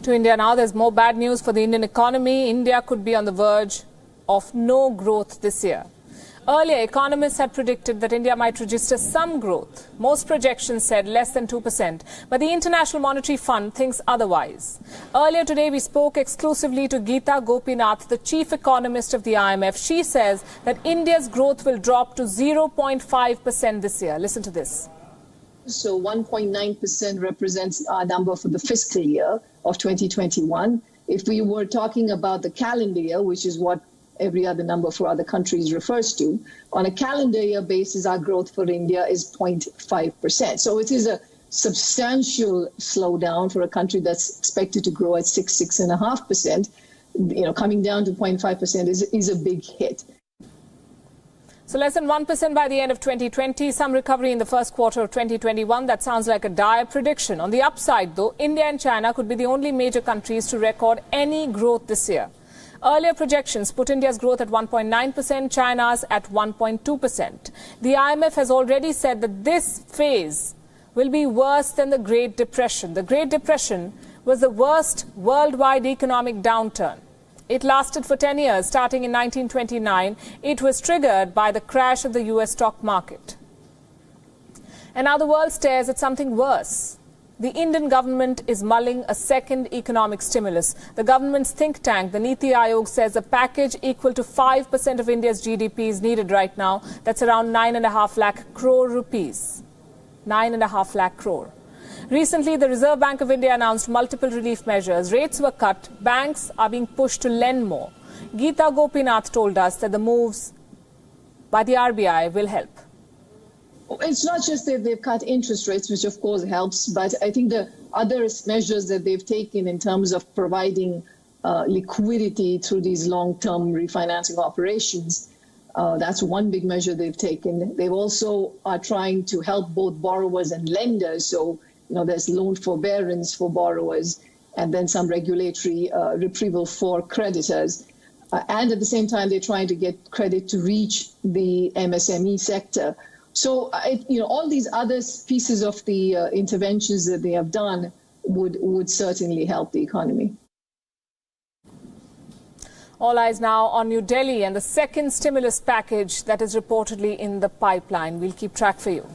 To India now, there's more bad news for the Indian economy. India could be on the verge of no growth this year. Earlier, economists had predicted that India might register some growth. Most projections said less than 2%, but the International Monetary Fund thinks otherwise. Earlier today, we spoke exclusively to Gita, Gopinath, the chief economist of the IMF. She says that India's growth will drop to 0.5% this year. Listen to this. So 1.9% represents our number for the fiscal year of 2021. If we were talking about the calendar year, which is what every other number for other countries refers to, on a calendar year basis, our growth for India is 0.5%. So it is a substantial slowdown for a country that's expected to grow at 6.5%. Coming down to 0.5% is a big hit. So less than 1% by the end of 2020, some recovery in the first quarter of 2021. That sounds like a dire prediction. On the upside, though, India and China could be the only major countries to record any growth this year. Earlier projections put India's growth at 1.9%, China's at 1.2%. The IMF has already said that this phase will be worse than the Great Depression. The Great Depression was the worst worldwide economic downturn. It lasted for 10 years, starting in 1929. It was triggered by the crash of the US stock market. And now the world stares at something worse. The Indian government is mulling a second economic stimulus. The government's think tank, the Niti Aayog, says a package equal to 5% of India's GDP is needed right now. That's around 9.5 lakh crore rupees. 9.5 lakh crore. Recently, the Reserve Bank of India announced multiple relief measures. Rates were cut. Banks are being pushed to lend more. Gita Gopinath told us that the moves by the RBI will help. It's not just that they've cut interest rates, which of course helps, but I think the other measures that they've taken in terms of providing liquidity through these long-term refinancing operations, that's one big measure they've taken. They also are trying to help both borrowers and lenders. So, there's loan forbearance for borrowers and then some regulatory retrieval for creditors. And at the same time, they're trying to get credit to reach the MSME sector. So, all these other pieces of the interventions that they have done would certainly help the economy. All eyes now on New Delhi and the second stimulus package that is reportedly in the pipeline. We'll keep track for you.